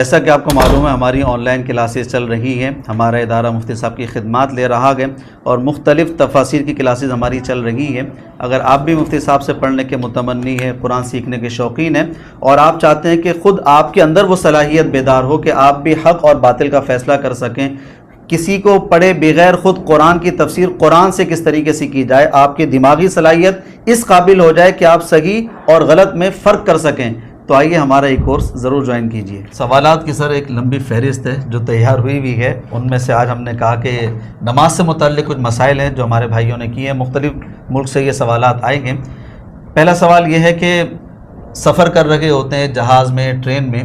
جیسا کہ آپ کو معلوم ہے ہماری آن لائن کلاسز چل رہی ہیں، ہمارا ادارہ مفتی صاحب کی خدمات لے رہا ہے اور مختلف تفاسیر کی کلاسز ہماری چل رہی ہیں۔ اگر آپ بھی مفتی صاحب سے پڑھنے کے متمنی ہیں، قرآن سیکھنے کے شوقین ہیں اور آپ چاہتے ہیں کہ خود آپ کے اندر وہ صلاحیت بیدار ہو کہ آپ بھی حق اور باطل کا فیصلہ کر سکیں، کسی کو پڑھے بغیر خود قرآن کی تفسیر قرآن سے کس طریقے سے کی جائے، آپ کی دماغی صلاحیت اس قابل ہو جائے کہ آپ صحیح اور غلط میں فرق کر سکیں، تو آئیے ہمارا یہ کورس ضرور جوائن کیجئے۔ سوالات کی سر ایک لمبی فہرست ہے جو تیار ہوئی بھی ہے، ان میں سے آج ہم نے کہا کہ نماز سے متعلق کچھ مسائل ہیں جو ہمارے بھائیوں نے کیے ہیں، مختلف ملک سے یہ سوالات آئیں گے۔ پہلا سوال یہ ہے کہ سفر کر رہے ہوتے ہیں جہاز میں، ٹرین میں،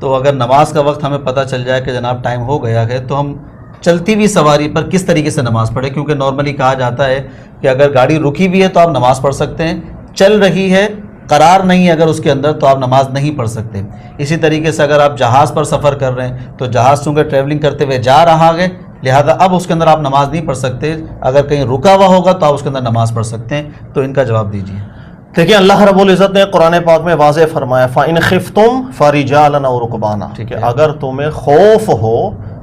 تو اگر نماز کا وقت ہمیں پتہ چل جائے کہ جناب ٹائم ہو گیا ہے تو ہم چلتی ہوئی سواری پر کس طریقے سے نماز پڑھیں؟ کیونکہ نارملی کہا جاتا ہے کہ اگر گاڑی رکی ہوئی ہے تو آپ نماز پڑھ سکتے ہیں، چل رہی ہے، قرار نہیں ہے اگر اس کے اندر، تو آپ نماز نہیں پڑھ سکتے۔ اسی طریقے سے اگر آپ جہاز پر سفر کر رہے ہیں تو جہاز چونکہ ٹریولنگ کرتے ہوئے جا رہا ہے، لہذا اب اس کے اندر آپ نماز نہیں پڑھ سکتے، اگر کہیں رکا ہوا ہوگا تو آپ اس کے اندر نماز پڑھ سکتے ہیں، تو ان کا جواب دیجیے۔ دیکھیں اللہ رب العزت نے قرآن پاک میں واضح فرمایا فَإِنْ خِفْتُمْ فَرِجَالًا أَوْ رُكْبَانًا، ٹھیک ہے، اگر تمہیں خوف ہو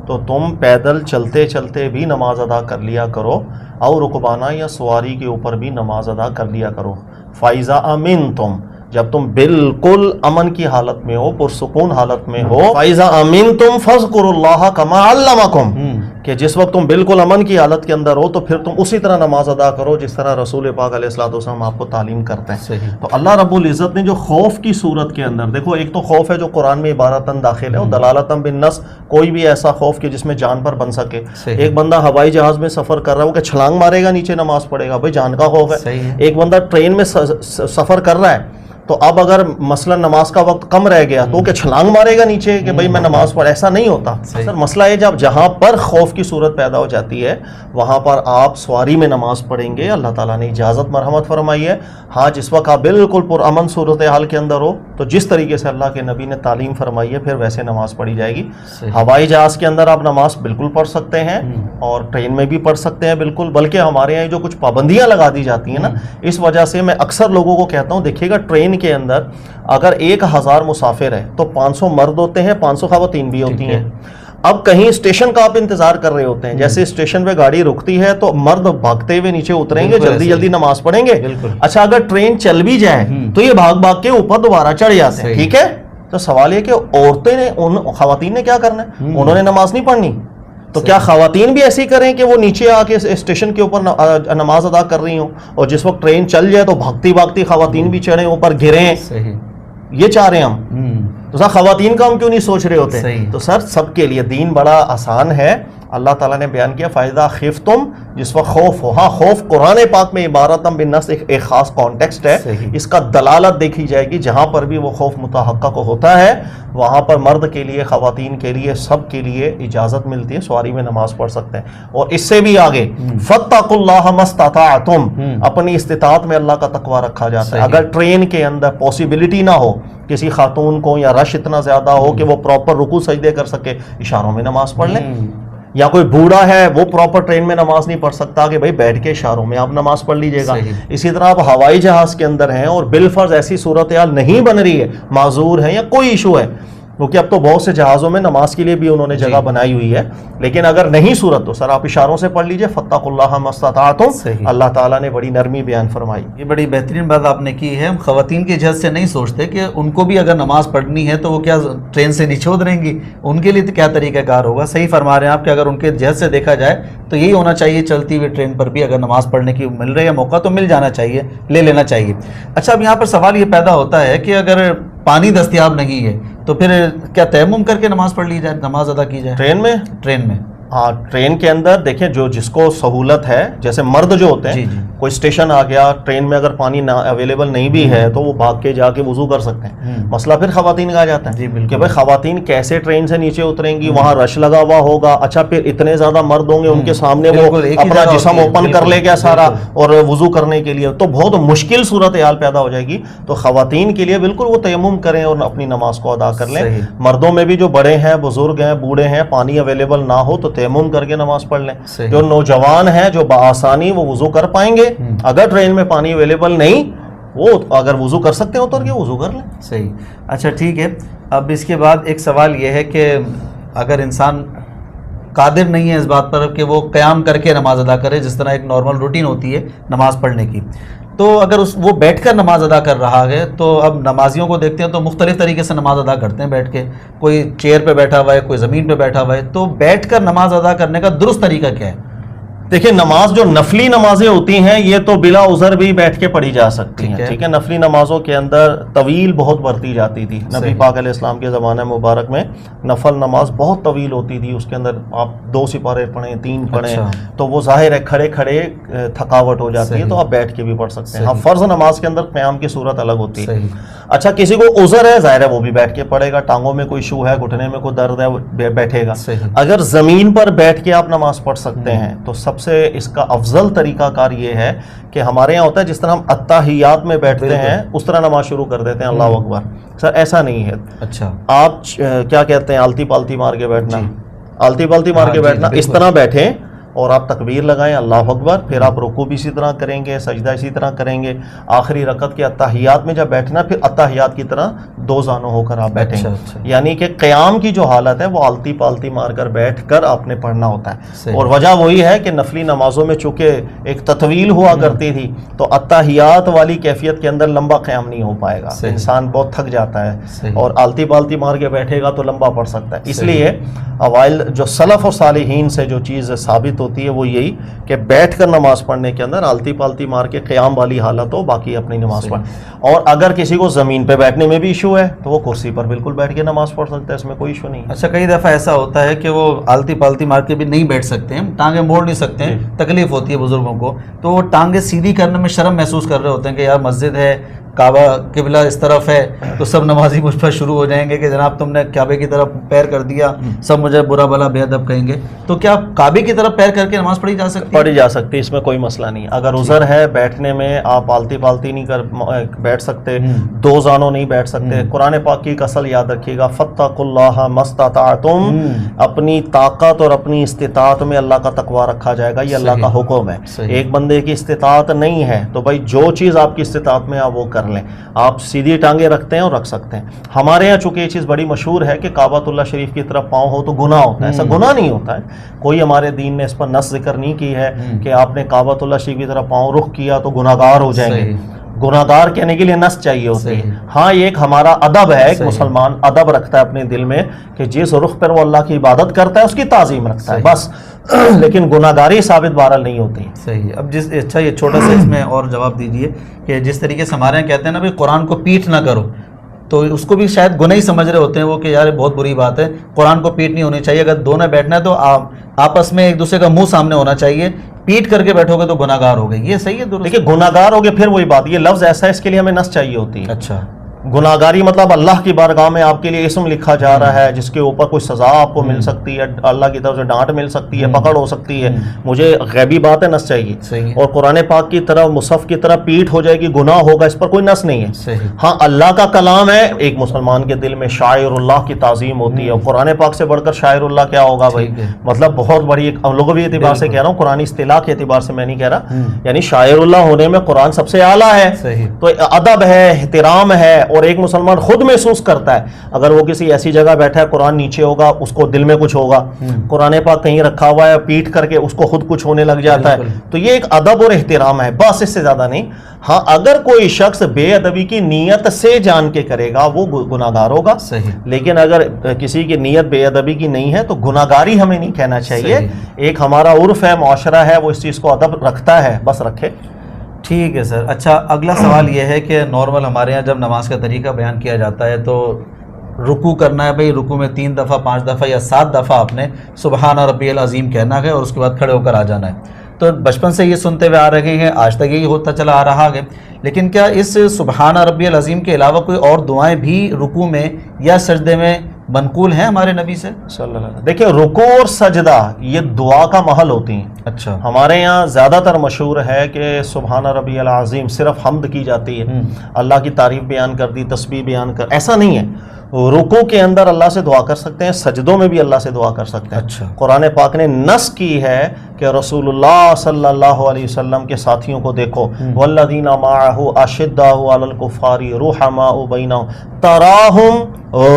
تو تم پیدل چلتے چلتے بھی نماز ادا کر لیا کرو، اور رکبانہ یا سواری کے اوپر بھی نماز ادا کر لیا کرو۔ فَإِذَا أَمِنْتُمْ، جب تم بالکل امن کی حالت میں ہو، پرسکون حالت میں ہو، فَإِذَا أَمِنْتُمْ فَاذْكُرُوا اللَّهَ كَمَا عَلَّمَكُمْ، کہ جس وقت تم بالکل امن کی حالت کے اندر ہو تو پھر تم اسی طرح نماز ادا کرو جس طرح رسول پاک علیہ الصلوۃ والسلام آپ کو تعلیم کرتے ہیں۔ تو اللہ رب العزت نے جو خوف کی صورت کے اندر، دیکھو ایک تو خوف ہے جو قرآن میں عبارتاً داخل ہے اور دلالتاً بالنص، کوئی بھی ایسا خوف کہ جس میں جان پر بن سکے۔ ایک بندہ ہوائی جہاز میں سفر کر رہا ہے، وہ کہ چھلانگ مارے گا نیچے نماز پڑھے گا، بھائی جان کا خوف ہے۔ ایک بندہ ٹرین میں سفر کر رہا ہے تو اب اگر مثلا نماز کا وقت کم رہ گیا تو کہ چھلانگ مارے گا نیچے کہ بھائی میں نماز پڑھ، ایسا نہیں ہوتا۔ سر مسئلہ ہے جب جہاں پر خوف کی صورت پیدا ہو جاتی ہے وہاں پر آپ سواری میں نماز پڑھیں گے، اللہ تعالیٰ نے اجازت مرحمت فرمائی ہے۔ ہاں جس وقت آپ بالکل پرامن صورتحال کے اندر ہو تو جس طریقے سے اللہ کے نبی نے تعلیم فرمائی ہے پھر ویسے نماز پڑھی جائے گی۔ ہوائی جہاز کے اندر آپ نماز بالکل پڑھ سکتے ہیں اور ٹرین میں بھی پڑھ سکتے ہیں بالکل، بلکہ ہمارے یہاں جو کچھ پابندیاں لگا دی جاتی ہیں نا، اس وجہ سے میں اکثر لوگوں کو کہتا ہوں دیکھیے گا ٹرین کے اندر اگر 1000 مسافر ہے تو 500 مرد ہوتے ہیں، 500 خواتین بھی ہوتی ہیں۔ اب کہیں اسٹیشن کا آپ انتظار کر رہے ہوتے ہیں، جیسے اسٹیشن پہ گاڑی رکتی ہے تو مرد بھاگتے ہوئے نیچے اتریں گے، جلدی جلدی نماز پڑھیں گے۔ اچھا اگر ٹرین چل بھی جائے تو یہ بھاگ بھاگ کے اوپر دوبارہ چڑھ جاتے ہیں، ٹھیک ہے۔ تو سوال یہ کہ عورتیں نے، خواتین نے کیا کرنا ہے؟ انہوں نے نماز نہیں پڑھنی، تو کیا خواتین بھی ایسے ہی کریں کہ وہ نیچے آ کے اسٹیشن کے اوپر نماز ادا کر رہی ہوں اور جس وقت ٹرین چل جائے تو بھاگتی بھاگتی خواتین بھی چڑھیں اوپر گریں؟ یہ چاہ رہے ہیں ہم، تو سر خواتین کا ہم کیوں نہیں سوچ رہے ہوتے؟ تو سر سب کے لیے دین بڑا آسان ہے۔ اللہ تعالیٰ نے بیان کیا فَإِذَا خِفْتُمْ، جس وقت خوف ہو۔ ہاں خوف قرآن پاک میں عبارتاً بالنص ایک خاص کانٹیکسٹ ہے، اس کا دلالت دیکھی جائے گی، جہاں پر بھی وہ خوف متحقق ہوتا ہے وہاں پر مرد کے لیے، خواتین کے لیے، سب کے لیے اجازت ملتی ہے، سواری میں نماز پڑھ سکتے ہیں۔ اور اس سے بھی آگے فَاتَّقُوا اللَّهَ مَا اسْتَطَعْتُمْ، اپنی استطاعت میں اللہ کا تقوی رکھا جاتا ہے۔ اگر ٹرین کے اندر پاسبلٹی نہ ہو کسی خاتون کو یا رش اتنا زیادہ ہو کہ وہ پراپر رکوع سجدے کر سکے، اشاروں میں نماز پڑھ لیں۔ یا کوئی بوڑھا ہے وہ پراپر ٹرین میں نماز نہیں پڑھ سکتا کہ بھائی بیٹھ کے اشاروں میں آپ نماز پڑھ لیجئے گا۔ اسی طرح آپ ہوائی جہاز کے اندر ہیں اور بالفرض ایسی صورتحال نہیں بن رہی ہے، معذور ہیں یا کوئی ایشو ہے، کیونکہ اب تو بہت سے جہازوں میں نماز کے لیے بھی انہوں نے جگہ بنائی ہوئی ہے، لیکن اگر نہیں صورت تو سر آپ اشاروں سے پڑھ لیجئے، فَاتَّقُوا اللَّهَ مَا اسْتَطَعْتُمْ۔ اللہ تعالیٰ نے بڑی نرمی بیان فرمائی۔ یہ بڑی بہترین بات آپ نے کی ہے۔ ہم خواتین کی جہت سے نہیں سوچتے کہ ان کو بھی اگر نماز پڑھنی ہے تو وہ کیا ٹرین سے نیچے اتریں گی، ان کے لیے کیا طریقہ کار ہوگا۔ صحیح فرما رہے ہیں آپ کہ اگر ان کے جہت سے دیکھا جائے تو یہی ہونا چاہیے، چلتی ہوئی ٹرین پر بھی اگر نماز پڑھنے کی مل رہی ہے موقع تو مل جانا چاہیے، لے لینا چاہیے۔ اچھا اب یہاں پر سوال یہ پیدا ہوتا ہے کہ اگر پانی دستیاب نہیں ہے تو پھر کیا تیمم کر کے نماز پڑھ لی جائے، نماز ادا کی جائے ٹرین میں؟ ٹرین میں ہاں ٹرین کے اندر دیکھیں جو جس کو سہولت ہے، جیسے مرد جو ہوتے ہیں کوئی اسٹیشن آ گیا ٹرین میں اگر پانی اویلیبل نہیں بھی ہے تو وہ بھاگ کے جا کے وضو کر سکتے ہیں۔ مسئلہ پھر خواتین کا آ جاتا ہے کہ بھائی خواتین کیسے ٹرین سے نیچے اتریں گی، وہاں رش لگا ہوا ہوگا، اچھا پھر اتنے زیادہ مرد ہوں گے ان کے سامنے وہ اپنا جسم اوپن کر لے گا سارا اور وضو کرنے کے لیے تو بہت مشکل صورتحال پیدا ہو جائے گی۔ تو خواتین کے لیے بالکل وہ تیمم کریں اور اپنی نماز کو ادا کر لیں۔ مردوں میں بھی جو بڑے ہیں، بزرگ ہیں، بوڑھے ہیں، پانی اویلیبل نہ ہو تو تیمم کر کے نماز پڑھ لیں۔ جو نوجوان ہیں جو بآسانی وہ وضو کر پائیں گے، اگر ٹرین میں پانی اویلیبل نہیں وہ اگر وضو کر سکتے ہیں اتر کے وضو کر لیں۔ صحیح، اچھا ٹھیک ہے۔ اب اس کے بعد ایک سوال یہ ہے کہ اگر انسان قادر نہیں ہے اس بات پر کہ وہ قیام کر کے نماز ادا کرے، جس طرح ایک نارمل روٹین ہوتی ہے نماز پڑھنے کی، تو اگر وہ بیٹھ کر نماز ادا کر رہا ہے تو اب نمازیوں کو دیکھتے ہیں تو مختلف طریقے سے نماز ادا کرتے ہیں بیٹھ کے، کوئی چیئر پہ بیٹھا ہوا ہے، کوئی زمین پہ بیٹھا ہوا ہے، تو بیٹھ کر نماز ادا کرنے کا درست طریقہ کیا ہے؟ دیکھیں نماز جو نفلی نمازیں ہوتی ہیں یہ تو بلا عذر بھی بیٹھ کے پڑھی جا سکتی ہیں، ٹھیک ہے. نفلی نمازوں کے اندر طویل بہت برتی جاتی تھی. نبی پاک علیہ السلام کے زمانے مبارک میں نفل نماز بہت طویل ہوتی تھی، اس کے اندر آپ 2 سپارے پڑھیں 3 پڑھیں تو وہ ظاہر ہے کھڑے کھڑے تھکاوٹ ہو جاتی ہے، تو آپ بیٹھ کے بھی پڑھ سکتے ہیں. ہاں فرض نماز کے اندر قیام کی صورت الگ ہوتی ہے. اچھا کسی کو عذر ہے ظاہر ہے وہ بھی بیٹھ کے پڑھے گا، ٹانگوں میں کوئی ایشو ہے، گھٹنے میں کوئی درد ہے، بیٹھے گا. اگر زمین پر بیٹھ کے آپ نماز پڑھ سکتے ہیں تو سب سے اس کا افضل طریقہ کار یہ ہے کہ ہمارے یہاں ہوتا ہے جس طرح ہم اتحیات میں بیٹھتے ہیں اس طرح نماز شروع کر دیتے ہیں اللہ اکبر. سر ایسا نہیں ہے. اچھا آپ کیا کہتے ہیں آلتی پالتی مار کے بیٹھنا، آلتی پالتی مار کے بیٹھنا، اس طرح بیٹھیں اور آپ تکبیر لگائیں اللہ اکبر، پھر آپ رکوع بھی اسی طرح کریں گے، سجدہ اسی طرح کریں گے، آخری رکعت کے اتحیات میں جب بیٹھنا پھر اتحیات کی طرح 2 زانوں ہو کر آپ بیٹھیں گے. یعنی کہ قیام کی جو حالت ہے وہ آلتی پالتی مار کر بیٹھ کر آپ نے پڑھنا ہوتا ہے. اور وجہ وہی ہے کہ نفلی نمازوں میں چونکہ ایک تطویل ہوا کرتی تھی تو اتحیات والی کیفیت کے اندر لمبا قیام نہیں ہو پائے گا، انسان بہت تھک جاتا ہے، اور آلتی پالتی مار کے بیٹھے گا تو لمبا پڑھ سکتا ہے. اس لیے اوائل جو سلف و صالحین سے جو چیز ثابت ہوتی ہے وہ یہی کہ بیٹھ کر نماز پڑھنے کے اندر آلتی پالتی مار کے قیام والی حالت ہو، باقی اپنی نماز پڑھ. اور اگر کسی کو زمین پہ بیٹھنے میں بھی ایشو ہے تو وہ کرسی پر بالکل بیٹھ کے نماز پڑھ سکتا ہے، اس میں کوئی ایشو نہیں. اچھا کئی دفعہ ایسا ہوتا ہے کہ وہ آلتی پالتی مار کے بھی نہیں بیٹھ سکتے ہیں، ٹانگیں موڑ نہیں سکتے ہیں، تکلیف ہوتی ہے بزرگوں کو، تو وہ ٹانگیں سیدھی کرنے میں شرم محسوس کر رہے ہوتے ہیں کہ یار مسجد ہے، کعبہ قبلہ اس طرف ہے، تو سب نمازی مجھ پر شروع ہو جائیں گے کہ جناب تم نے کعبے کی طرف پیر کر دیا، سب مجھے برا بلا بے ادب کہیں گے. تو کیا کعبے کی طرف پیر کر کے نماز پڑھی جا سکتی ہے؟ پڑھی جا سکتی، اس میں کوئی مسئلہ نہیں. اگر عذر ہے بیٹھنے میں، آپ آلتی پالتی نہیں کر بیٹھ سکتے، 2 زانوں نہیں بیٹھ سکتے. قرآن پاک کی ایک اصل یاد رکھیے گا، فاتقوا اللہ ما استطعتم، اپنی طاقت اور اپنی استطاعت میں اللہ کا تقوی رکھا جائے گا، یہ اللہ کا حکم ہے. ایک بندے کی استطاعت نہیں ہے تو بھائی جو چیز آپ کی استطاعت میں آپ وہ کر لیں. آپ سیدھی ٹانگیں رکھتے ہیں اور رکھ سکتے ہیں. ہمارے ہاں چونکہ یہ چیز بڑی مشہور ہے کہ کعبۃ اللہ شریف کی طرف پاؤں ہو تو گناہ ہوتا ہے، ایسا گناہ نہیں ہوتا ہے. کوئی ہمارے دین نے اس پر نص ذکر نہیں کی ہے کہ آپ نے کعبۃ اللہ شریف کی طرف پاؤں رخ کیا تو گناہگار ہو جائیں گے. گناہگار کہنے کے لیے نص چاہیے ہوتی ہے. ہاں یہ ایک ہمارا ادب ہے، ایک مسلمان ادب رکھتا ہے اپنے دل میں کہ جس رخ پر وہ اللہ کی عبادت کرتا ہے اس کی تعظیم رکھتا ہے بس، لیکن گناہگاری ثابت بہرحال نہیں ہوتی. صحیح. اب اچھا یہ چھوٹا سا اس میں اور جواب دیجئے کہ جس طریقے سے ہمارے یہاں کہتے ہیں نا بھائی قرآن کو پیٹھ نہ کرو، تو اس کو بھی شاید گناہ ہی سمجھ رہے ہوتے ہیں وہ کہ یار بہت بری بات ہے، قرآن کو پیٹ نہیں ہونی چاہیے. اگر دونوں بیٹھنا ہے تو آپس میں ایک دوسرے کا منہ سامنے ہونا چاہیے، پیٹ کر کے بیٹھو گے تو گناہ گار ہو گئے. یہ صحیح ہے درست؟ دیکھیے گناہ گار ہو گئے پھر وہی بات، یہ لفظ ایسا ہے اس کے لیے ہمیں نص چاہیے ہوتی ہے. اچھا گناہگاری مطلب اللہ کی بارگاہ میں آپ کے لیے اسم لکھا جا رہا ہے جس کے اوپر کوئی سزا آپ کو مل سکتی ہے، اللہ کی طرف سے ڈانٹ مل سکتی ہے، پکڑ ہو سکتی ہے. مجھے غیبی بات ہے، نص چاہیے. اور قرآن پاک کی طرف مصحف کی طرف پیٹ ہو جائے گی، گناہ ہوگا، اس پر کوئی نص نہیں ہے. ہاں اللہ کا کلام ہے، ایک مسلمان کے دل میں شاعر اللہ کی تعظیم ہوتی ہے، اور قرآن پاک سے بڑھ کر شاعر اللہ کیا ہوگا بھائی؟ مطلب بہت بڑی ایک لغوی اعتبار سے کہہ رہا ہوں، قرآن اصطلاح کے اعتبار سے میں نہیں کہہ رہا، یعنی شاعر اللہ ہونے میں قرآن سب سے اعلیٰ ہے. تو ادب ہے، احترام ہے، اور ایک مسلمان خود محسوس کرتا ہے اگر وہ کسی ایسی جگہ بیٹھا ہے قرآن نیچے ہوگا اس کو دل میں کچھ ہوگا، قرآن پاک کہیں رکھا ہوا ہے پیٹ کر کے اس کو خود کچھ ہونے لگ جاتا ہے. تو یہ ایک ادب اور احترام ہے بس، اس سے زیادہ نہیں. ہاں اگر کوئی شخص بے ادبی کی نیت سے جان کے کرے گا وہ گناہگار ہوگا، لیکن اگر کسی کی نیت بے ادبی کی نہیں ہے تو گناہگاری ہمیں نہیں کہنا چاہیے. ایک ہمارا عرف ہے، معاشرہ ہے، وہ اس چیز کو ادب رکھتا ہے، بس رکھے. ٹھیک ہے سر. اچھا اگلا سوال یہ ہے کہ نارمل ہمارے یہاں جب نماز کا طریقہ بیان کیا جاتا ہے تو رکوع کرنا ہے بھائی، رکوع میں 3 دفعہ 5 دفعہ یا 7 دفعہ آپ نے سبحان ربی العظیم کہنا ہے اور اس کے بعد کھڑے ہو کر آ جانا ہے. تو بچپن سے یہ سنتے ہوئے آ رہے ہیں، آج تک یہی ہوتا چلا آ رہا ہے، لیکن کیا اس سبحان ربی العظیم کے علاوہ کوئی اور دعائیں بھی رکوع میں یا سجدے میں منقول ہیں ہمارے نبی سے صلی اللہ علیہ وسلم؟ دیکھیں رکوع اور سجدہ یہ دعا کا محل ہوتی ہیں. اچھا ہمارے یہاں زیادہ تر مشہور ہے کہ سبحان ربی العظیم صرف حمد کی جاتی ہے، اللہ کی تعریف بیان کر دی، تسبیح بیان کر، ایسا نہیں ہے. رکوع کے اندر اللہ سے دعا کر سکتے ہیں، سجدوں میں بھی اللہ سے دعا کر سکتے ہیں۔ اچھا، قرآن پاک نے نص کی ہے کہ رسول اللہ صلی اللہ علیہ وسلم کے ساتھیوں کو دیکھو، والذین معہ اشداء علی الکفار رحماء بینہم تراہم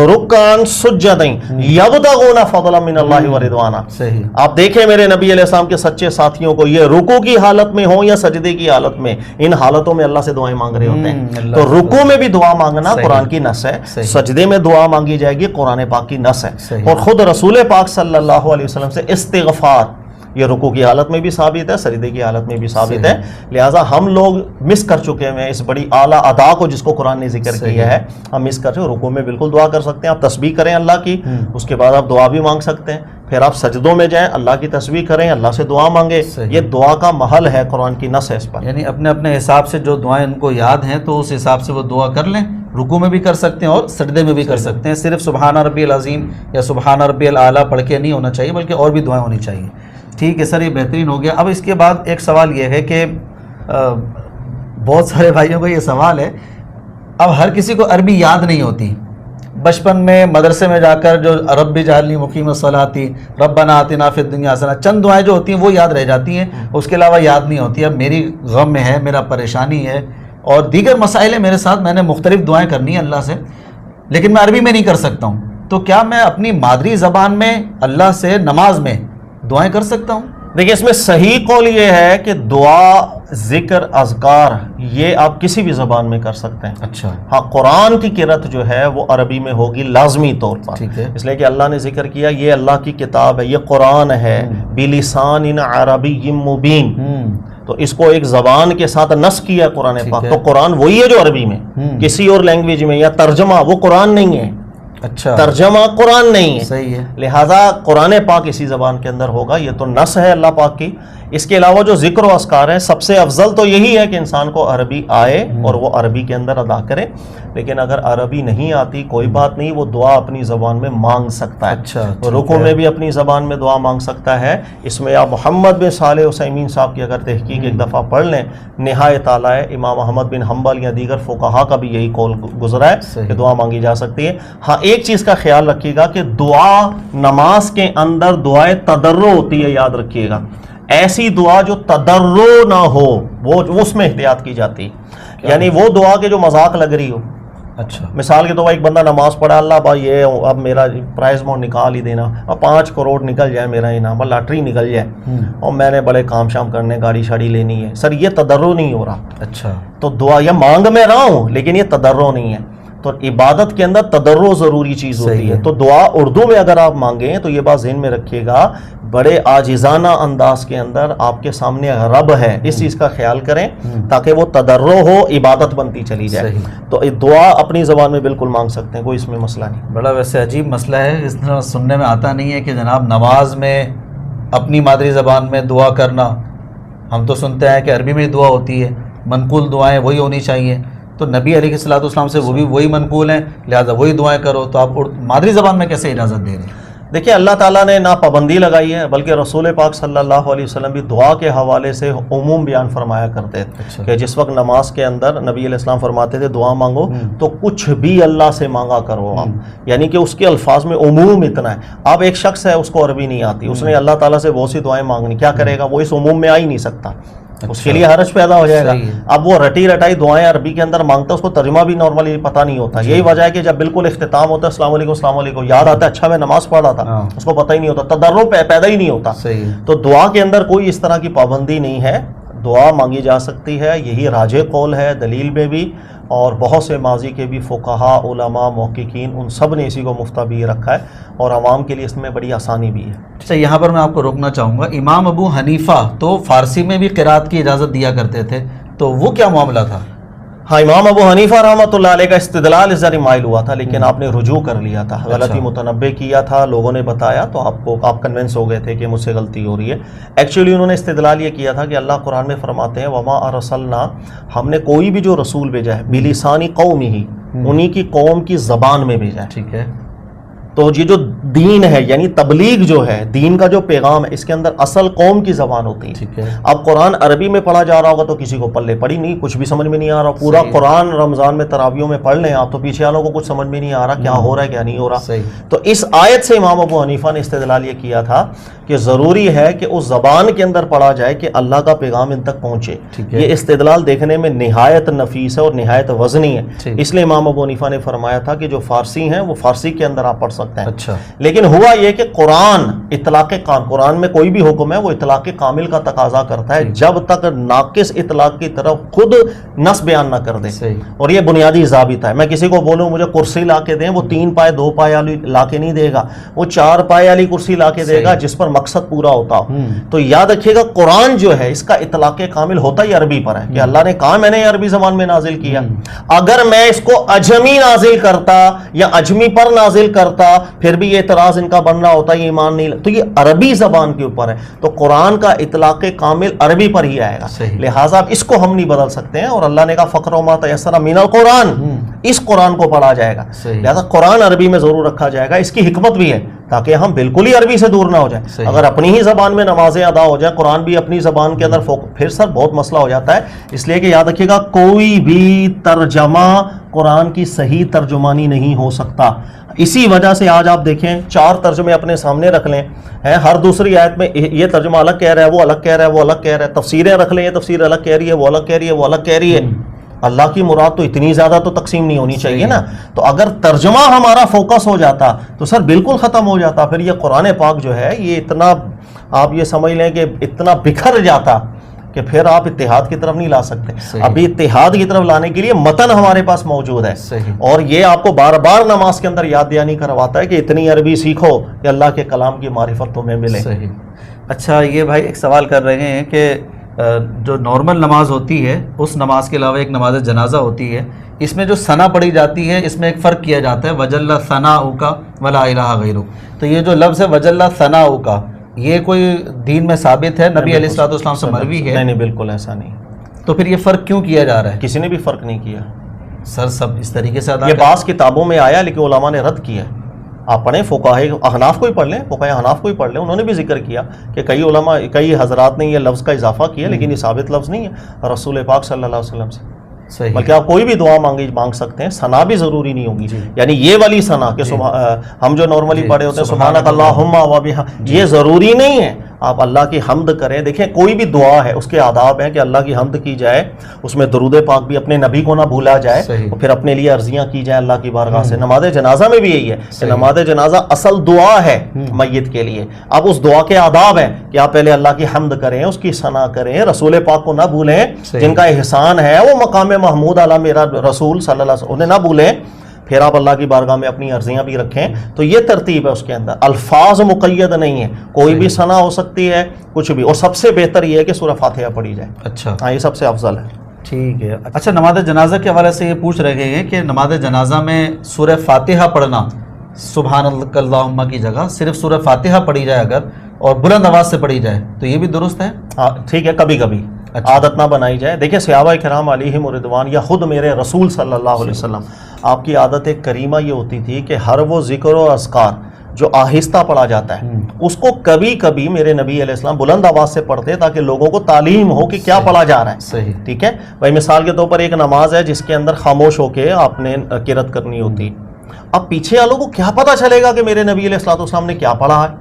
رکعا سجدا یبتغون فضلا من اللہ ورضوانا۔ صحیح، آپ دیکھیں میرے نبی علیہ السلام کے سچے ساتھیوں کو، یہ رکوع کی حالت میں ہوں یا سجدے کی حالت میں، ان حالتوں میں اللہ سے دعائیں مانگ رہے ہوتے ہیں۔ تو رکوع میں بھی دعا مانگنا قرآن کی نص ہے، سجدے میں دعا مانگی جائے گی قرآن پاک کی نص ہے، اور خود رسول پاک صلی اللہ علیہ وسلم سے استغفار یہ رکوع کی حالت میں بھی ثابت ہے، سجدے کی حالت میں بھی ثابت ہے۔ لہٰذا ہم لوگ مس کر چکے ہیں اس بڑی اعلیٰ ادا کو جس کو قرآن نے ذکر کیا ہے، ہم مس کر چکے۔ رکوع میں بالکل دعا کر سکتے ہیں، آپ تسبیح کریں اللہ کی، اس کے بعد آپ دعا بھی مانگ سکتے ہیں، پھر آپ سجدوں میں جائیں، اللہ کی تسبیح کریں، اللہ سے دعا مانگیں، یہ دعا کا محل ہے، قرآن کی نص ہے اس پر۔ یعنی اپنے اپنے حساب سے جو دعائیں ان کو یاد ہیں تو اس حساب سے وہ دعا کر لیں، رکوع میں بھی کر سکتے ہیں اور سجدے میں بھی کر سکتے ہیں۔ صرف سبحان ربی العظیم یا سبحان ربی الاعلیٰ پڑھ کے نہیں ہونا چاہیے، بلکہ اور بھی دعائیں ہونی چاہیے۔ ٹھیک ہے سر، یہ بہترین ہو گیا۔ اب اس کے بعد ایک سوال یہ ہے کہ بہت سارے بھائیوں کو یہ سوال ہے، اب ہر کسی کو عربی یاد نہیں ہوتی۔ بچپن میں مدرسے میں جا کر جو رب اجعلنی مقیم الصلاۃ، ربنا آتنا فی الدنیا حسنہ، چند دعائیں جو ہوتی ہیں وہ یاد رہ جاتی ہیں، اس کے علاوہ یاد نہیں ہوتی۔ اب میری غم میں ہے، میرا پریشانی ہے اور دیگر مسائل ہیں میرے ساتھ، میں نے مختلف دعائیں کرنی ہیں اللہ سے، لیکن میں عربی میں نہیں کر سکتا ہوں، تو کیا میں اپنی مادری زبان میں اللہ سے نماز میں دعائیں کر سکتا ہوں؟ دیکھیں اس میں صحیح قول یہ ہے کہ دعا، ذکر، اذکار یہ آپ کسی بھی زبان میں کر سکتے ہیں۔ اچھا، ہاں، قرآن کی قرأت جو ہے وہ عربی میں ہوگی لازمی طور پر، ٹھیک ہے، اس لیے کہ اللہ نے ذکر کیا یہ اللہ کی کتاب ہے، یہ قرآن ہے، بِلِسَانٍ عَرَبِيٍّ مُبِينٍ، تو اس کو ایک زبان کے ساتھ نص کیا ہے قرآن پاک، تو قرآن وہی ہے جو عربی میں، کسی اور لینگویج میں یا ترجمہ وہ قرآن نہیں ہے، اچھا، ترجمہ قرآن نہیں ہے، صحیح ہے، لہذا قرآن پاک اسی زبان کے اندر ہوگا، یہ تو نص ہے اللہ پاک کی۔ اس کے علاوہ جو ذکر و اذکار ہے، سب سے افضل تو یہی ہے کہ انسان کو عربی آئے اور وہ عربی کے اندر ادا کرے، لیکن اگر عربی نہیں آتی کوئی بات نہیں، وہ دعا اپنی زبان میں مانگ سکتا ہے۔ اچھا، رکوع میں بھی اپنی زبان میں دعا مانگ سکتا ہے۔ اس میں آپ محمد بن صالح عثیمین صاحب کی اگر تحقیق ایک دفعہ پڑھ لیں، نہایت اعلیٰ ہے، امام احمد بن حنبل یا دیگر فقہا کا بھی یہی قول گزرا ہے کہ دعا مانگی جا سکتی ہے۔ ہاں، ایک چیز کا خیال رکھیے گا کہ دعا نماز کے اندر دعائے تضرع ہوتی ہے، یاد رکھیے گا، ایسی دعا جو تضرع نہ ہو وہ اس میں احتیاط کی جاتی ہے، یعنی وہ دعا کے جو مذاق لگ رہی ہو۔ اچھا، مثال کے طور پر ایک بندہ نماز پڑھا، اللہ بھائی یہ اب میرا پرائز مونڈ نکال ہی دینا، اب 5 کروڑ نکل جائے میرا انعام، لاٹری نکل جائے اور میں نے بڑے کام شام کرنے، گاڑی شاڑی لینی ہے، سر یہ تضرع نہیں ہو رہا، اچھا، تو دعا یہ مانگ میں رہا ہوں لیکن یہ تضرع نہیں ہے۔ تو عبادت کے اندر تضرع ضروری چیز ہوتی ہے، تو دعا اردو میں اگر آپ مانگیں تو یہ بات ذہن میں رکھیے گا، بڑے عاجزانہ انداز کے اندر آپ کے سامنے رب ہے، اس چیز کا خیال کریں تاکہ وہ تضرع ہو، عبادت بنتی چلی جائے۔ تو دعا اپنی زبان میں بالکل مانگ سکتے ہیں، کوئی اس میں مسئلہ نہیں۔ بڑا ویسے عجیب مسئلہ ہے، اس طرح سننے میں آتا نہیں ہے کہ جناب نماز میں اپنی مادری زبان میں دعا کرنا، ہم تو سنتے ہیں کہ عربی میں دعا ہوتی ہے، منقول دعائیں وہی ہونی چاہیے، تو نبی علیہ الصلوۃ والسلام سے وہ بھی وہی منقول ہیں، لہٰذا وہی دعائیں کرو، تو آپ مادری زبان میں کیسے اجازت دے رہے ہیں؟ دیکھیں اللہ تعالیٰ نے نہ پابندی لگائی ہے، بلکہ رسول پاک صلی اللہ علیہ وسلم بھی دعا کے حوالے سے عموم بیان فرمایا کرتے تھے کہ جس وقت نماز کے اندر نبی علیہ السلام فرماتے تھے دعا مانگو تو کچھ بھی اللہ سے مانگا کرو آپ، یعنی کہ اس کے الفاظ میں عموم اتنا ہے۔ اب ایک شخص ہے اس کو عربی نہیں آتی، اس نے اللہ تعالیٰ سے بہت سی دعائیں مانگنی، کیا کرے گا؟ وہ اس عموم میں آ ہی نہیں سکتا، اس کے لیے حرج پیدا ہو جائے گا۔ اب وہ رٹی رٹائی دعائیں عربی کے اندر مانگتا ہے، اس کو ترجمہ بھی نارملی پتہ نہیں ہوتا، یہی وجہ ہے کہ جب بالکل اختتام ہوتا ہے السلام علیکم السلام علیکم، یاد آتا ہے اچھا میں نماز پڑھ رہا تھا، اس کو پتہ ہی نہیں ہوتا، تضرع پیدا ہی نہیں ہوتا۔ تو دعا کے اندر کوئی اس طرح کی پابندی نہیں ہے، دعا مانگی جا سکتی ہے، یہی راجح قول ہے دلیل میں بھی، اور بہت سے ماضی کے بھی فقہا، علماء، محققین، ان سب نے اسی کو مفتبی رکھا ہے، اور عوام کے لیے اس میں بڑی آسانی بھی ہے۔ اچھا، یہاں پر میں آپ کو روکنا چاہوں گا، امام ابو حنیفہ تو فارسی میں بھی قرات کی اجازت دیا کرتے تھے، تو وہ کیا معاملہ تھا؟ ہاں، امام ابو حنیفہ رحمۃ اللہ علیہ کا استدلال اس ذریعے مائل ہوا تھا، لیکن آپ نے رجوع کر لیا تھا، غلطی متنبع کیا تھا، لوگوں نے بتایا تو آپ کنونس ہو گئے تھے کہ مجھ سے غلطی ہو رہی ہے۔ ایکچولی انہوں نے استدلال یہ کیا تھا کہ اللہ قرآن میں فرماتے ہیں وما ارسلنا، ہم نے کوئی بھی جو رسول بھیجا ہے بلسان قومہ، انہی کی قوم کی زبان میں بھیجا ہے۔ ٹھیک ہے، تو یہ جو دین ہے یعنی تبلیغ جو ہے، دین کا جو پیغام ہے، اس کے اندر اصل قوم کی زبان ہوتی ہے. ٹھیک ہے. اب قرآن عربی میں پڑھا جا رہا ہوگا تو کسی کو پلے پڑی نہیں، کچھ بھی سمجھ میں نہیں آ رہا. پورا قرآن رمضان میں تراویحوں میں پڑھ لیں آپ تو پیچھے والوں کو کچھ سمجھ میں نہیں آ رہا کیا ہو رہا ہے کیا نہیں ہو رہا. تو اس آیت سے امام ابو حنیفہ نے استدلال یہ کیا تھا کہ ضروری ہے کہ اس زبان کے اندر پڑھا جائے کہ اللہ کا پیغام ان تک پہنچے. یہ استدلال دیکھنے میں نہایت نفیس ہے اور نہایت وزنی ہے. اس لیے امام ابو حنیفہ نے فرمایا تھا کہ جو فارسی ہیں وہ فارسی کے اندر آپ پڑھ سکتے ہیں. اچھا. لیکن ہوا یہ کہ قرآن میں کوئی بھی حکم ہے وہ اطلاق کامل کا تقاضا کرتا ہے جب تک ناقص اطلاق کی طرف خود نص بیان نہ کر دے. اور یہ بنیادی ضابطہ ہے. میں کسی کو بولوں مجھے کرسی لا کے دیں، وہ 3 پائے 2 پائے والی لا کے نہیں دے گا، وہ 4 پائے والی کرسی لا کے دے گا جس پر مقصد پورا ہوتا ہو. تو یاد رکھیے گا قرآن جو ہے اس کا اطلاق کامل ہوتا ہی عربی پر ہے کہ اللہ نے کہا میں نے عربی زبان میں نازل کیا. اگر میں اس کو اجمی نازل کرتا یا اجمی پر نازل کرتا پھر بھی یہ اعتراض ان کا بن رہا ہوتا، یہ ایمان نہیں. تو یہ عربی زبان کے اوپر ہے تو قرآن کا اطلاق کامل عربی پر ہی آئے گا. لہٰذا اس کو ہم نہیں بدل سکتے ہیں. اور اللہ نے کہا فقرؤ ما تیسر من القرآن، اس قرآن کو پڑھا جائے گا. لہٰذا قرآن عربی میں ضرور رکھا جائے گا. اس کی حکمت بھی ہے تاکہ ہم بالکل ہی عربی سے دور نہ ہو جائیں. اگر اپنی ہی زبان میں نمازیں ادا ہو جائیں، قرآن بھی اپنی زبان کے اندر پھر سر بہت مسئلہ ہو جاتا ہے. اس لیے کہ یاد رکھیے گا کوئی بھی ترجمہ قرآن کی صحیح ترجمانی نہیں ہو سکتا. اسی وجہ سے آج آپ دیکھیں 4 ترجمے اپنے سامنے رکھ لیں، ہر دوسری آیت میں یہ ترجمہ الگ کہہ رہا ہے، وہ الگ کہہ رہا ہے، وہ الگ کہہ رہا ہے. تفسیریں رکھ لیں، یہ تفسیر الگ کہہ رہی ہے، وہ الگ کہہ رہی ہے، وہ الگ کہہ رہی ہے. اللہ کی مراد تو اتنی زیادہ تو تقسیم نہیں ہونی چاہیے نا. تو اگر ترجمہ ہمارا فوکس ہو جاتا تو سر بالکل ختم ہو جاتا. پھر یہ قرآن پاک جو ہے یہ اتنا، آپ یہ سمجھ لیں کہ اتنا بکھر جاتا کہ پھر آپ اتحاد کی طرف نہیں لا سکتے. ابھی اتحاد کی طرف لانے کے لیے متن ہمارے پاس موجود ہے. اور یہ آپ کو بار بار نماز کے اندر یاد دہانی کرواتا ہے کہ اتنی عربی سیکھو کہ اللہ کے کلام کی معرفت تمہیں ملے. اچھا، یہ بھائی ایک سوال کر رہے ہیں کہ جو نارمل نماز ہوتی ہے اس نماز کے علاوہ ایک نماز جنازہ ہوتی ہے، اس میں جو ثنا پڑھی جاتی ہے اس میں ایک فرق کیا جاتا ہے وجل ثناؤک ولا الہ غیرک. تو یہ جو لفظ ہے وجل ثناؤک، یہ کوئی دین میں ثابت ہے؟ نبی علیہ الصلوۃ والسلام سے مروی ہے؟ نہیں بالکل ایسا نہیں. تو پھر یہ فرق کیوں کیا جا رہا ہے؟ کسی نے بھی فرق نہیں کیا سر، سب اس طریقے سے ادا. یہ بعض کتابوں میں آیا لیکن علماء نے رد کیا. آپ پڑھیں فقہاء احناف کو ہی پڑھ لیں، فقہاء احناف کو ہی پڑھ لیں، انہوں نے بھی ذکر کیا کہ کئی علماء کئی حضرات نے یہ لفظ کا اضافہ کیا لیکن یہ ثابت لفظ نہیں ہے رسول پاک صلی اللہ علیہ وسلم سے. بلکہ آپ کوئی بھی دعا مانگ سکتے ہیں، ثنا بھی ضروری نہیں ہوگی. یعنی یہ والی ثنا کہ ہم جو نارملی پڑھے ہوتے ہیں سبحانک اللہم و بحمدک، یہ ضروری نہیں ہے. آپ اللہ کی حمد کریں. دیکھیں کوئی بھی دعا ہے اس کے آداب ہیں کہ اللہ کی حمد کی جائے، اس میں درود پاک بھی، اپنے نبی کو نہ بھولا جائے، اور پھر اپنے لیے عرضیاں کی جائیں اللہ کی بارگاہ سے. نماز جنازہ میں بھی یہی ہے کہ نماز جنازہ اصل دعا ہے میت کے لیے. اب اس دعا کے آداب ہیں کہ آپ پہلے اللہ کی حمد کریں، اس کی ثنا کریں، رسول پاک کو نہ بھولیں جن کا احسان ہے وہ مقام محمود اعلیٰ میرا رسول صلی اللہ علیہ وسلم، انہیں نہ بھولیں. پھر آپ اللہ کی بارگاہ میں اپنی عرضیاں بھی رکھیں. تو یہ ترتیب ہے اس کے اندر. الفاظ مقید نہیں ہے، کوئی بھی ثنا ہو سکتی ہے کچھ بھی. اور سب سے بہتر یہ ہے کہ سورہ فاتحہ پڑھی جائے. اچھا ہاں، یہ سب سے افضل ہے. ٹھیک ہے. اچھا، نماز جنازہ کے حوالے سے یہ پوچھ رہے ہیں کہ نماز جنازہ میں سورہ فاتحہ پڑھنا، سبحان اللہ اللہم کی جگہ صرف سورہ فاتحہ پڑھی جائے اگر اور بلند آواز سے پڑھی جائے تو یہ بھی درست ہے؟ ہاں ٹھیک ہے، کبھی کبھی عادت نہ بنائی جائے. دیکھیں صحابہ کرام علیہم رضوان یا خود میرے رسول صلی اللہ علیہ وسلم، آپ کی عادت کریمہ یہ ہوتی تھی کہ ہر وہ ذکر و اذکار جو آہستہ پڑھا جاتا ہے اس کو کبھی کبھی میرے نبی علیہ السلام بلند آواز سے پڑھتے تاکہ لوگوں کو تعلیم ہو کہ کیا پڑھا جا رہا ہے. صحیح. ٹھیک ہے بھائی. مثال کے طور پر ایک نماز ہے جس کے اندر خاموش ہو کے آپ نے قرات کرنی ہوتی. اب پیچھے والوں کو کیا پتا چلے گا کہ میرے نبی علیہ الصلوۃ والسلام نے کیا پڑھا ہے؟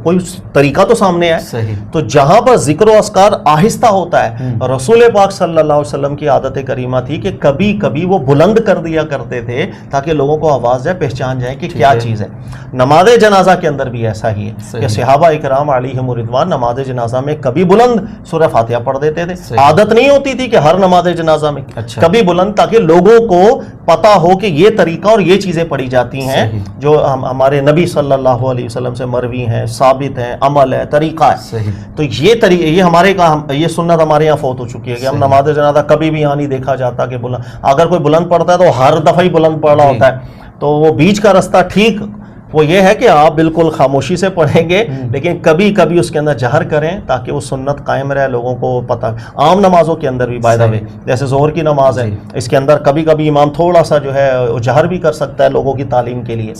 کوئی طریقہ تو سامنے ہے. تو جہاں پر ذکر و اذکار آہستہ ہوتا ہے، رسول پاک صلی اللہ علیہ وسلم کی عادت کریمہ تھی کہ کبھی کبھی وہ بلند کر دیا کرتے تھے تاکہ لوگوں کو آواز جائے، پہچان جائے کہ کیا چیز ہے. نماز جنازہ کے اندر بھی ایسا ہی ہے کہ صحابہ اکرام علیہم رضوان نماز جنازہ میں کبھی بلند سورہ فاتحہ پڑھ دیتے تھے. عادت نہیں ہوتی تھی کہ ہر نماز جنازہ میں کبھی بلند، تاکہ لوگوں کو پتا ہو کہ یہ طریقہ اور یہ چیزیں پڑھی جاتی ہیں جو ہمارے نبی صلی اللہ علیہ وسلم سے مروی ہیں، ثابت ہیں، عمل ہے، طریقہ ہے. تو یہ ہمارے یہ سنت ہمارے یہاں فوت ہو چکی ہے کہ ہم نماز جنازہ کبھی بھی یہاں نہیں دیکھا جاتا کہ بلند. اگر کوئی بلند پڑھتا ہے تو ہر دفعہ ہی بلند پڑھ رہا ہوتا ہے. تو وہ بیچ کا راستہ ٹھیک وہ یہ ہے کہ آپ بالکل خاموشی سے پڑھیں گے لیکن کبھی کبھی اس کے اندر جہر کریں تاکہ وہ سنت قائم رہے، لوگوں کو پتہ۔ عام نمازوں کے اندر بھی بائی دا وے جیسے ظہر کی نماز ہے، اس کے اندر کبھی کبھی امام تھوڑا سا جو ہے وہ جہر بھی کر سکتا ہے لوگوں کی تعلیم کے لیے۔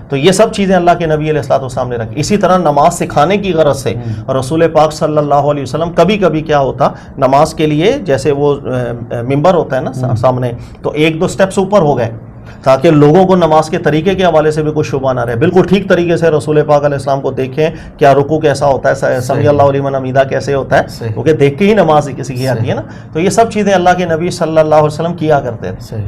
تو یہ سب چیزیں اللہ کے نبی علیہ الصلوۃ والسلام نے رکھی۔ اسی طرح نماز سکھانے کی غرض سے رسول پاک صلی اللہ علیہ وسلم کبھی کبھی کیا ہوتا، نماز کے لیے جیسے وہ ممبر ہوتا ہے نا سامنے، تو ایک دو سٹیپس اوپر ہو گئے تاکہ لوگوں کو نماز کے طریقے کے حوالے سے بھی کوئی شبہ نہ رہے، بالکل ٹھیک طریقے سے رسول پاک علیہ السلام کو دیکھیں کیا رکوع کیسا ہوتا ہے، سمیع اللہ لمن حمیدہ کیسے ہوتا ہے، کیونکہ دیکھ کے ہی نماز کسی کی آتی ہے نا۔ تو یہ سب چیزیں اللہ کے نبی صلی اللہ علیہ وسلم کیا کرتے تھے۔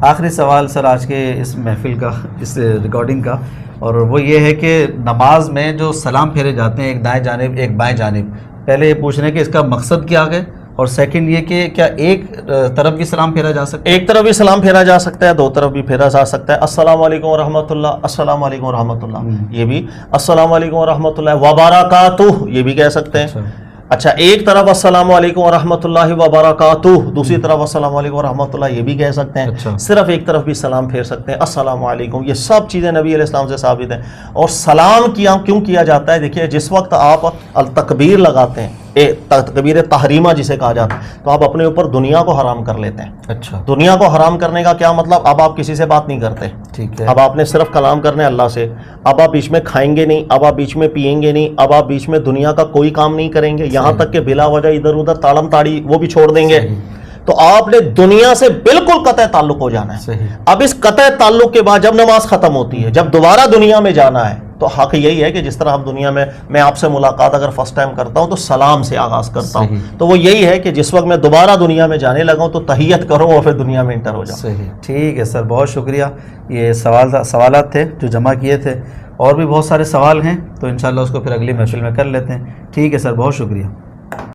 آخری سوال سر آج کے اس محفل کا، اس ریکارڈنگ کا، اور وہ یہ ہے کہ نماز میں جو سلام پھیرے جاتے ہیں ایک دائیں جانب ایک بائیں جانب، پہلے یہ پوچھ رہے ہیں کہ اس کا مقصد کیا ہے، اور سیکنڈ یہ کہ کیا ایک طرف بھی سلام پھیرا جا سکتا ہے؟ ایک طرف بھی سلام پھیرا جا سکتا ہے، دو طرف بھی پھیرا جا سکتا ہے۔ السلام علیکم ورحمۃ اللہ، السلام علیکم ورحمۃ اللہ، یہ بھی السلام علیکم ورحمۃ اللہ وبرکاتہ، یہ بھی کہہ سکتے ہیں۔ اچھا، ایک طرف السلام علیکم ورحمۃ اللہ وبرکاتہ، دوسری طرف السلام علیکم ورحمۃ اللہ، یہ بھی کہہ سکتے ہیں۔ صرف ایک طرف بھی سلام پھیر سکتے ہیں، السلام علیکم۔ یہ سب چیزیں نبی علیہ السلام سے ثابت ہیں۔ اور سلام کیوں کیا جاتا ہے؟ دیکھیے، جس وقت آپ التکبیر لگاتے ہیں، تکبیر تحریمہ جسے کہا جاتا ہے، تو آپ اپنے اوپر دنیا کو حرام کر لیتے ہیں۔ اچھا، دنیا کو حرام کرنے کا کیا مطلب؟ اب آپ کسی سے بات نہیں کرتے، ٹھیک ہے، اب آپ نے صرف کلام کرنے اللہ سے، اب آپ بیچ میں کھائیں گے نہیں، اب آپ بیچ میں پیئیں گے نہیں، اب آپ بیچ میں دنیا کا کوئی کام نہیں کریں گے، یہاں تک کہ بلا وجہ ادھر ادھر تاڑم تاڑی وہ بھی چھوڑ دیں گے۔ تو آپ نے دنیا سے بالکل قطع تعلق ہو جانا ہے۔ اب اس قطع تعلق کے بعد جب نماز ختم ہوتی ہے، جب دوبارہ دنیا میں جانا ہے، تو حق یہی ہے کہ جس طرح ہم دنیا میں آپ سے ملاقات اگر فرسٹ ٹائم کرتا ہوں تو سلام سے آغاز کرتا ہوں، تو وہ یہی ہے کہ جس وقت میں دوبارہ دنیا میں جانے لگا ہوں تو تحیت کروں اور پھر دنیا میں انٹر ہو جاؤں۔ صحیح، ٹھیک ہے سر، بہت شکریہ۔ یہ سوالات تھے جو جمع کیے تھے، اور بھی بہت سارے سوال ہیں تو انشاءاللہ اس کو پھر اگلی محفل میں کر لیتے ہیں۔ ٹھیک ہے سر، بہت شکریہ۔